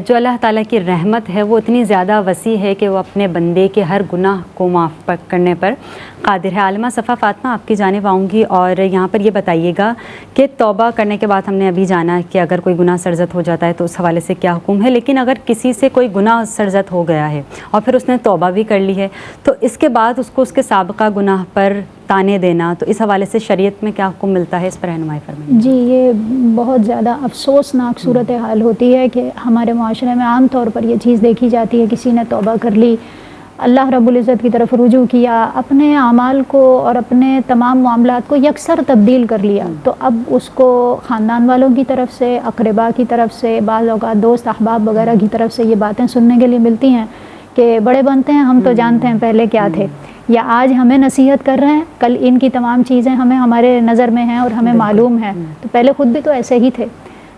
جو اللہ تعالیٰ کی رحمت ہے وہ اتنی زیادہ وسیع ہے کہ وہ اپنے بندے کے ہر گناہ کو معاف کرنے پر قادر ہے. عالمہ صفا فاطمہ آپ کی جانب آؤں گی، اور یہاں پر یہ بتائیے گا کہ توبہ کرنے کے بعد ہم نے ابھی جانا کہ اگر کوئی گناہ سرزد ہو جاتا ہے تو اس حوالے سے کیا حکم ہے، لیکن اگر کسی سے کوئی گناہ سرزد ہو گیا ہے اور پھر اس نے توبہ بھی کر لی ہے، تو اس کے بعد اس کو اس کے سابقہ گناہ پر تانے دینا، تو اس حوالے سے شریعت میں کیا حکم ملتا ہے، اس پر رہنمائی فرمائیں. جی، یہ بہت زیادہ افسوسناک صورتحال ہوتی ہے کہ ہمارے معاشرے میں عام طور پر یہ چیز دیکھی جاتی ہے، کسی نے توبہ کر لی، اللہ رب العزت کی طرف رجوع کیا، اپنے اعمال کو اور اپنے تمام معاملات کو یکسر تبدیل کر لیا، تو اب اس کو خاندان والوں کی طرف سے، اقربا کی طرف سے، بعض اوقات دوست احباب وغیرہ کی طرف سے یہ باتیں سننے کے لیے ملتی ہیں کہ بڑے بنتے ہیں ہم تو جانتے ہیں پہلے کیا تھے، یا آج ہمیں نصیحت کر رہے ہیں، کل ان کی تمام چیزیں ہمارے نظر میں ہیں اور ہمیں معلوم ہے، تو پہلے خود بھی تو ایسے ہی تھے.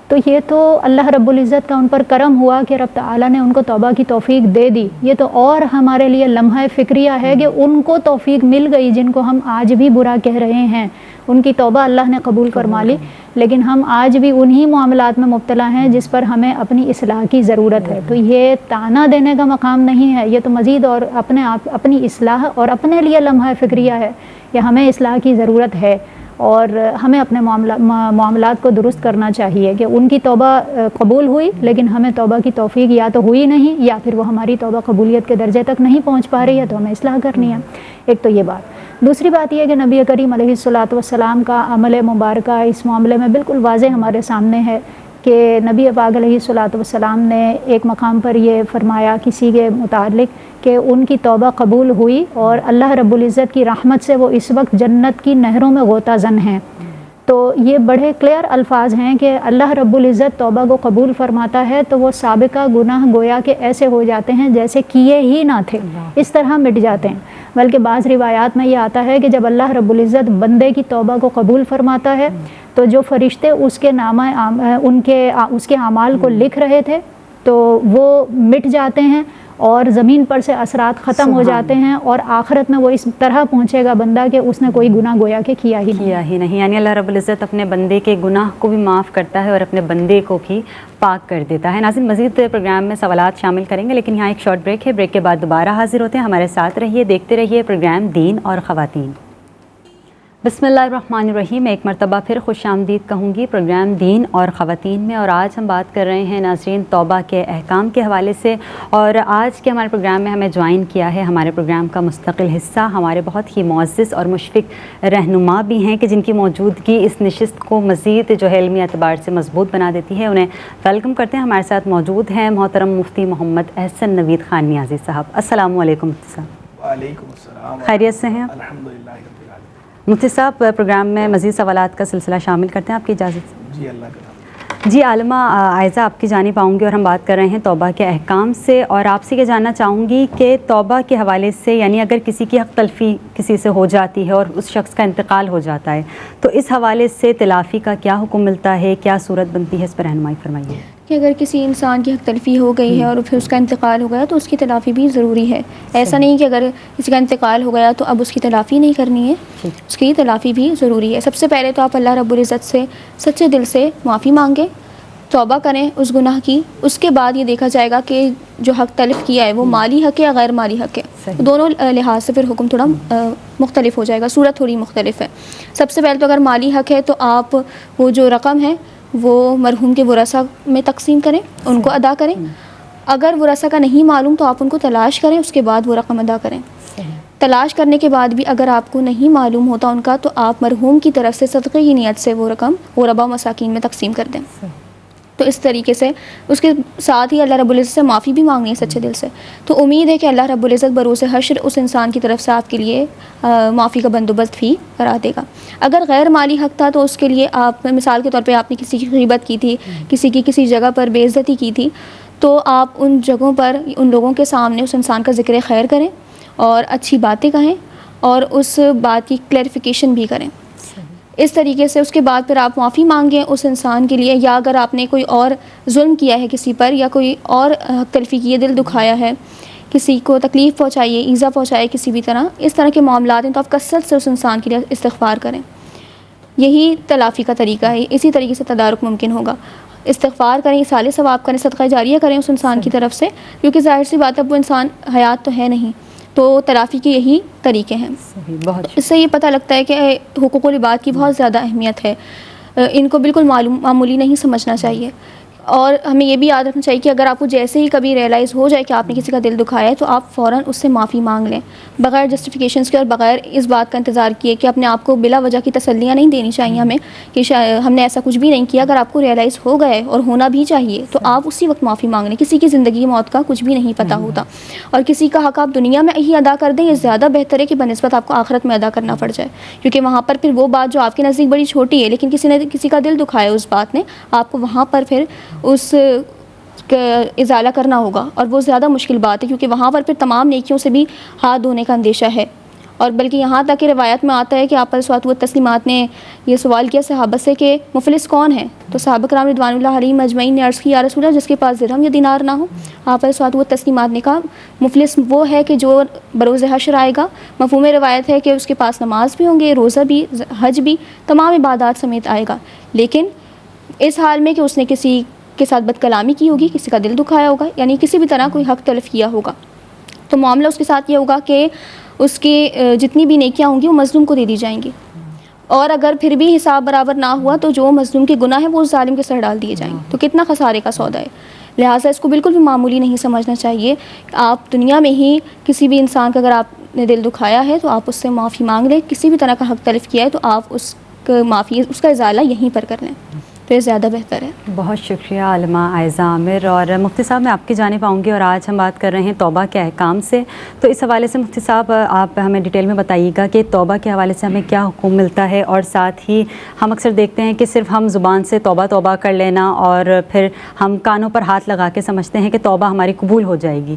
تو یہ تو اللہ رب العزت کا ان پر کرم ہوا کہ رب تعالیٰ نے ان کو توبہ کی توفیق دے دی. یہ تو اور ہمارے لیے لمحہ فکریہ ہے کہ ان کو توفیق مل گئی جن کو ہم آج بھی برا کہہ رہے ہیں. ان کی توبہ اللہ نے قبول فرما لی، لیکن ہم آج بھی انہی معاملات میں مبتلا ہیں جس پر ہمیں اپنی اصلاح کی ضرورت ہے. تو یہ تانا دینے کا مقام نہیں ہے، یہ تو مزید اور اپنی اصلاح اور اپنے لیے لمحہ فکریہ ہے کہ ہمیں اصلاح کی ضرورت ہے، اور ہمیں اپنے معاملات کو درست کرنا چاہیے کہ ان کی توبہ قبول ہوئی لیکن ہمیں توبہ کی توفیق یا تو ہوئی نہیں، یا پھر وہ ہماری توبہ قبولیت کے درجے تک نہیں پہنچ پا رہی ہے، تو ہمیں اصلاح کرنی ہے. ایک تو یہ بات. دوسری بات یہ ہے کہ نبی کریم علیہ الصلاۃ والسلام کا عمل مبارکہ اس معاملے میں بالکل واضح ہمارے سامنے ہے کہ نبی پاک علیہ الصلاۃ والسلام نے ایک مقام پر یہ فرمایا کسی کے متعلق کہ ان کی توبہ قبول ہوئی اور اللہ رب العزت کی رحمت سے وہ اس وقت جنت کی نہروں میں غوطہ زن ہیں. تو یہ بڑے کلیئر الفاظ ہیں کہ اللہ رب العزت توبہ کو قبول فرماتا ہے تو وہ سابقہ گناہ گویا کہ ایسے ہو جاتے ہیں جیسے کیے ہی نہ تھے، اس طرح مٹ جاتے ہیں. بلکہ بعض روایات میں یہ آتا ہے کہ جب اللہ رب العزت بندے کی توبہ کو قبول فرماتا ہے تو جو فرشتے اس کے نامہ اس کے اعمال کو لکھ رہے تھے تو وہ مٹ جاتے ہیں، اور زمین پر سے اثرات ختم ہو جاتے ہیں، اور آخرت میں وہ اس طرح پہنچے گا بندہ کہ اس نے کوئی گناہ گویا کہ کیا ہی نہیں. یعنی اللہ رب العزت اپنے بندے کے گناہ کو بھی معاف کرتا ہے اور اپنے بندے کو بھی پاک کر دیتا ہے. ناظرین، مزید پروگرام میں سوالات شامل کریں گے، لیکن یہاں ایک شارٹ بریک ہے. بریک کے بعد دوبارہ حاضر ہوتے ہیں. ہمارے ساتھ رہیے، دیکھتے رہیے پروگرام دین اور خواتین. بسم اللہ الرحمن الرحیم. ایک مرتبہ پھر خوش آمدید کہوں گی پروگرام دین اور خواتین میں، اور آج ہم بات کر رہے ہیں ناظرین توبہ کے احکام کے حوالے سے. اور آج کے ہمارے پروگرام میں ہمیں جوائن کیا ہے ہمارے پروگرام کا مستقل حصہ ہمارے بہت ہی معزز اور مشفق رہنما بھی ہیں، کہ جن کی موجودگی اس نشست کو مزید جو ہے علمی اعتبار سے مضبوط بنا دیتی ہے. انہیں ویلکم کرتے ہیں. ہمارے ساتھ موجود ہیں محترم مفتی محمد احسن نوید خان نیازی صاحب. السلام علیکم مفتی صاحب. وعلیکم السلام. خیریت سے ہیں آپ؟ الحمدللہ رب العالمین. مفتی صاحب، پروگرام میں مزید سوالات کا سلسلہ شامل کرتے ہیں آپ کی اجازت سے. جی اللہ کا. جی عالمہ عائزہ آپ کی جانب آؤں گی، اور ہم بات کر رہے ہیں توبہ کے احکام سے. اور آپ سے یہ جاننا چاہوں گی کہ توبہ کے حوالے سے، یعنی اگر کسی کی حق تلفی کسی سے ہو جاتی ہے اور اس شخص کا انتقال ہو جاتا ہے، تو اس حوالے سے تلافی کا کیا حکم ملتا ہے، کیا صورت بنتی ہے، اس پر رہنمائی فرمائیے. کہ اگر کسی انسان کی حق تلفی ہو گئی ہے اور پھر اس کا انتقال ہو گیا تو اس کی تلافی بھی ضروری ہے. ایسا نہیں کہ اگر کسی کا انتقال ہو گیا تو اب اس کی تلافی نہیں کرنی ہے، اس کی تلافی بھی ضروری ہے. سب سے پہلے تو آپ اللہ رب العزت سے سچے دل سے معافی مانگیں، توبہ کریں اس گناہ کی. اس کے بعد یہ دیکھا جائے گا کہ جو حق تلف کیا ہے وہ مالی حق ہے یا غیر مالی حق ہے. دونوں لحاظ سے پھر حکم تھوڑا مختلف ہو جائے گا، صورت تھوڑی مختلف ہے. سب سے پہلے تو اگر مالی حق ہے تو آپ وہ جو رقم ہے وہ مرحوم کے ورثاء میں تقسیم کریں، ان کو ادا کریں. اگر ورثاء کا نہیں معلوم تو آپ ان کو تلاش کریں، اس کے بعد وہ رقم ادا کریں. تلاش کرنے کے بعد بھی اگر آپ کو نہیں معلوم ہوتا ان کا تو آپ مرحوم کی طرف سے صدقے کی نیت سے وہ رقم غربا مساکین میں تقسیم کر دیں. تو اس طریقے سے اس کے ساتھ ہی اللہ رب العزت سے معافی بھی مانگنی ہے سچے دل سے. تو امید ہے کہ اللہ رب العزت بروز حشر اس انسان کی طرف سے آپ کے لیے معافی کا بندوبست بھی کرا دے گا. اگر غیر مالی حق تھا تو اس کے لیے آپ مثال کے طور پہ آپ نے کسی کی غیبت کی تھی، کسی کی کسی جگہ پر بے عزتی کی تھی، تو آپ ان جگہوں پر ان لوگوں کے سامنے اس انسان کا ذکر خیر کریں اور اچھی باتیں کہیں اور اس بات کی کلیریفیکیشن بھی کریں. اس طریقے سے اس کے بعد پھر آپ معافی مانگیں اس انسان کے لیے. یا اگر آپ نے کوئی اور ظلم کیا ہے کسی پر، یا کوئی اور حق تلفی کی ہے، دل دکھایا ہے، کسی کو تکلیف پہنچائی ہے، ایذا پہنچائی ہے کسی بھی طرح، اس طرح کے معاملات ہیں تو آپ کثرت سے اس انسان کے لیے استغفار کریں. یہی تلافی کا طریقہ ہے. اسی طریقے سے تدارک ممکن ہوگا. استغفار کریں، اصالِ ثواب کریں، صدقہ جاریہ کریں اس انسان کی طرف سے، کیونکہ ظاہر سی بات ہے وہ انسان حیات تو ہے نہیں. تو تلافی کے یہی طریقے ہیں. اس سے یہ پتہ لگتا ہے کہ حقوق العباد کی بہت زیادہ اہمیت ہے. ان کو بالکل معمولی نہیں سمجھنا چاہیے. اور ہمیں یہ بھی یاد رکھنا چاہیے کہ اگر آپ کو جیسے ہی کبھی ریئلائز ہو جائے کہ آپ نے کسی کا دل دکھایا ہے تو آپ فوراً اس سے معافی مانگ لیں، بغیر جسٹیفیکیشنز کے اور بغیر اس بات کا انتظار کیے کہ اپنے آپ کو بلا وجہ کی تسلیاں نہیں دینی چاہیے ہمیں کہ ہم نے ایسا کچھ بھی نہیں کیا. اگر آپ کو ریئلائز ہو گئے اور ہونا بھی چاہیے تو آپ اسی وقت معافی مانگ لیں. کسی کی زندگی موت کا کچھ بھی نہیں پتہ ہوتا، اور کسی کا حق آپ دنیا میں ہی ادا کر دیں یہ زیادہ بہتر ہے کہ بنسبت آپ کو آخرت میں ادا کرنا پڑ جائے. کیونکہ وہاں پر پھر وہ بات جو آپ کے نزدیک بڑی چھوٹی ہے لیکن کسی نے کسی کا دل دکھایا اس بات نے، آپ کو وہاں پر پھر اس ازالہ کرنا ہوگا، اور وہ زیادہ مشکل بات ہے کیونکہ وہاں پر پھر تمام نیکیوں سے بھی ہاتھ دھونے کا اندیشہ ہے. اور بلکہ یہاں تک کہ روایت میں آتا ہے کہ آپ علیہ و تسلیمات نے یہ سوال کیا صحابہ سے کہ مفلس کون ہے؟ تو صحابہ کرام رضوان اللہ علیہم اجمعین نے عرض کی یا رسول اللہ جس کے پاس درہم یا دینار نہ ہو. آپ علیہ و تسلیمات نے کہا مفلس وہ ہے کہ جو بروز حشر آئے گا. مفہوم روایت ہے کہ اس کے پاس نماز بھی ہوں گے، روزہ بھی، حج بھی، تمام عبادات سمیت آئے گا، لیکن اس حال میں کہ اس نے کسی کے ساتھ بد کلامی کی ہوگی، کسی کا دل دکھایا ہوگا، یعنی کسی بھی طرح کوئی حق تلف کیا ہوگا. تو معاملہ اس کے ساتھ یہ ہوگا کہ اس کی جتنی بھی نیکیاں ہوں گی وہ مظلوم کو دے دی جائیں گی، اور اگر پھر بھی حساب برابر نہ ہوا تو جو مظلوم کے گناہ ہیں وہ اس ظالم کے سر ڈال دیے جائیں گے. تو کتنا خسارے کا سودا ہے. لہٰذا اس کو بالکل بھی معمولی نہیں سمجھنا چاہیے. آپ دنیا میں ہی کسی بھی انسان کا اگر آپ نے دل دکھایا ہے تو آپ اس سے معافی مانگ لیں. کسی بھی طرح کا حق تلف کیا ہے تو آپ اس کا معافی، اس کا ازالہ یہیں پر کر لیں، تو یہ زیادہ بہتر ہے. بہت شکریہ عالمہ عائزہ عامر. اور مفتی صاحب میں آپ کی جانب آؤں گی، اور آج ہم بات کر رہے ہیں توبہ کے احکام سے. تو اس حوالے سے مفتی صاحب آپ ہمیں ڈیٹیل میں بتائیے گا کہ توبہ کے حوالے سے ہمیں کیا حکم ملتا ہے. اور ساتھ ہی ہم اکثر دیکھتے ہیں کہ صرف ہم زبان سے توبہ توبہ کر لینا اور پھر ہم کانوں پر ہاتھ لگا کے سمجھتے ہیں کہ توبہ ہماری قبول ہو جائے گی.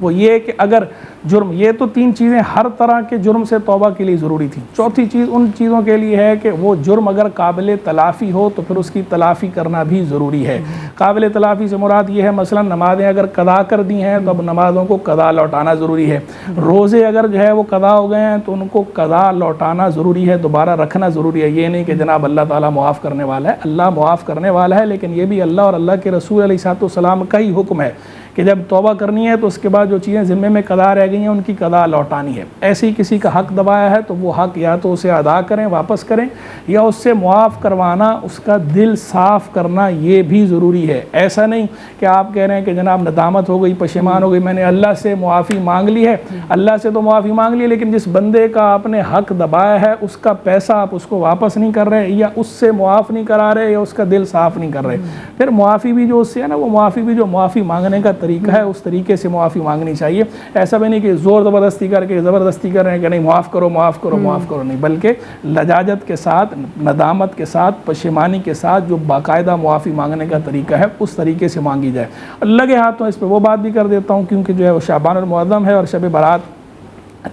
وہ یہ کہ اگر جرم، یہ تو 3 چیزیں ہر طرح کے جرم سے توبہ کے لیے ضروری تھیں. چوتھی چیز ان چیزوں کے لیے ہے کہ وہ جرم اگر قابل تلافی ہو تو پھر اس کی تلافی کرنا بھی ضروری ہے. قابل تلافی سے مراد یہ ہے مثلا نمازیں اگر قضا کر دی ہیں تو اب نمازوں کو قضا لوٹانا ضروری ہے. روزے اگر جو ہے وہ قضا ہو گئے ہیں تو ان کو قضا لوٹانا ضروری ہے، دوبارہ رکھنا ضروری ہے. یہ نہیں کہ جناب اللہ تعالیٰ معاف کرنے والا ہے، اللہ معاف کرنے والا ہے، لیکن یہ بھی اللہ اور اللہ کے رسول علیہ الصلوۃ والسلام کا ہی حکم ہے کہ جب توبہ کرنی ہے تو اس کے بعد جو چیزیں ذمے میں قضا رہ گئی ہیں ان کی قضا لوٹانی ہے. ایسے ہی کسی کا حق دبایا ہے تو وہ حق یا تو اسے ادا کریں، واپس کریں، یا اس سے معاف کروانا، اس کا دل صاف کرنا یہ بھی ضروری ہے. ایسا نہیں کہ آپ کہہ رہے ہیں کہ جناب ندامت ہو گئی، پشیمان ہو گئی، میں نے اللہ سے معافی مانگ لی ہے. اللہ سے تو معافی مانگ لی، لیکن جس بندے کا آپ نے حق دبایا ہے اس کا پیسہ آپ اس کو واپس نہیں کر رہے، یا اس سے معاف نہیں کرا رہے، یا اس کا دل صاف نہیں کر رہے. پھر معافی بھی جو اس سے ہے نا، وہ معافی بھی جو معافی مانگنے کا طریقہ ہے اس طریقے سے معافی مانگنی چاہیے. ایسا بھی نہیں کہ زور زبردستی کر کے زبردستی کر رہے ہیں کہ نہیں معاف کرو معاف کرو معاف کرو، نہیں، بلکہ لجاجت کے ساتھ، ندامت کے ساتھ، پشیمانی کے ساتھ جو باقاعدہ معافی مانگنے کا طریقہ ہے اس طریقے سے مانگی جائے. لگے ہاتھوں اس پہ وہ بات بھی کر دیتا ہوں کیونکہ جو ہے وہ شعبان المعظم ہے اور شب برات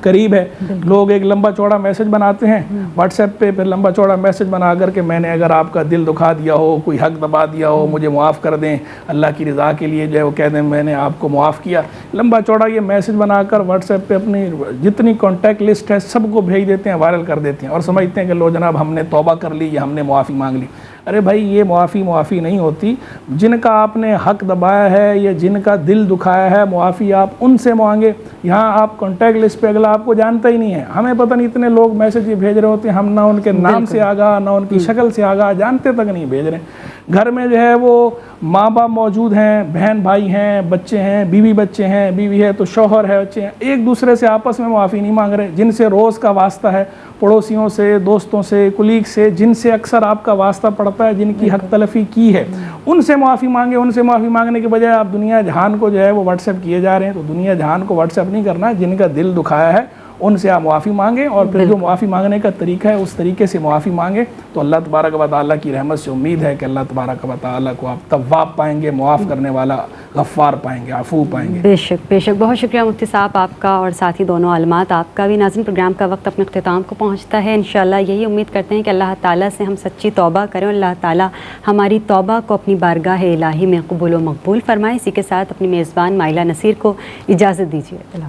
قریب ہے. لوگ ایک لمبا چوڑا میسج بناتے ہیں واٹس ایپ پہ، پھر لمبا چوڑا میسج بنا کر کہ میں نے اگر آپ کا دل دکھا دیا ہو، کوئی حق دبا دیا ہو، مجھے معاف کر دیں، اللہ کی رضا کے لیے جو ہے وہ کہہ دیں میں نے آپ کو معاف کیا. لمبا چوڑا یہ میسج بنا کر واٹس ایپ پہ اپنی جتنی کانٹیکٹ لسٹ ہے سب کو بھیج دیتے ہیں، وائرل کر دیتے ہیں اور سمجھتے ہیں کہ لو جناب ہم نے توبہ کر لی یا ہم نے معافی مانگ لی. ارے بھائی یہ معافی نہیں ہوتی. جن کا آپ نے حق دبایا ہے یا جن کا دل دکھایا ہے، معافی آپ ان سے مانگے. یہاں آپ کانٹیکٹ لسٹ پہ اگلا آپ کو جانتا ہی نہیں ہے، ہمیں پتہ نہیں اتنے لوگ میسج یہ بھیج رہے ہوتے ہیں، ہم نہ ان کے نام سے آگاہ نہ ان کی شکل سے آگاہ، جانتے تک نہیں بھیج رہے ہیں. گھر میں جو ہے وہ ماں باپ موجود ہیں، بہن بھائی ہیں، بچے ہیں، بیوی بچے ہیں، بیوی ہے تو شوہر ہے، بچے ہیں، ایک دوسرے سے آپس میں معافی نہیں مانگ رہے. جن سے روز کا واسطہ ہے، پڑوسیوں سے، دوستوں سے، کلیگ سے، جن سے اکثر آپ کا واسطہ پڑتا ہے، جن کی حق تلفی کی ہے، ان سے معافی مانگے. ان سے معافی مانگنے کے بجائے آپ دنیا جہان کو جو ہے وہ واٹس ایپ کیے جا رہے ہیں. تو دنیا جہان کو واٹس ایپ نہیں کرنا، جن کا دل دکھایا ہے ان سے آپ معافی مانگیں، اور پھر جو معافی مانگنے کا طریقہ ہے اس طریقے سے معافی مانگیں. تو اللہ تبارک و تعالیٰ کی رحمت سے امید ہے کہ اللہ تبارک و تعالیٰ کو آپ تواب پائیں گے، معاف کرنے والا، غفار پائیں گے، عفو پائیں گے. بے شک بے شک. بہت شکریہ مفتی صاحب آپ کا اور ساتھی دونوں علمات آپ کا بھی. ناظرین پروگرام کا وقت اپنے اختتام کو پہنچتا ہے. انشاءاللہ یہی امید کرتے ہیں کہ اللہ تعالیٰ سے ہم سچی توبہ کریں اور اللہ تعالیٰ ہماری توبہ کو اپنی بارگاہ الہی میں قبول و مقبول فرمائے. اسی کے ساتھ اپنی میزبان مائلہ نصیر کو اجازت دیجیے. اللہ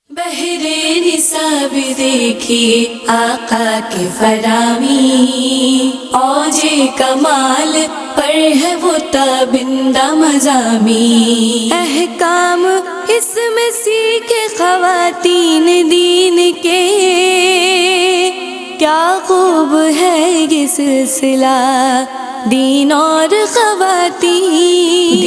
بہرے نصاب دیکھیے آقا کے فرامی، اوج کمال پر ہے وہ تابندہ مضامی. احکام اس میں سیکھے خواتین دین کے، کیا خوب ہے یہ سلسلہ دین اور خواتین.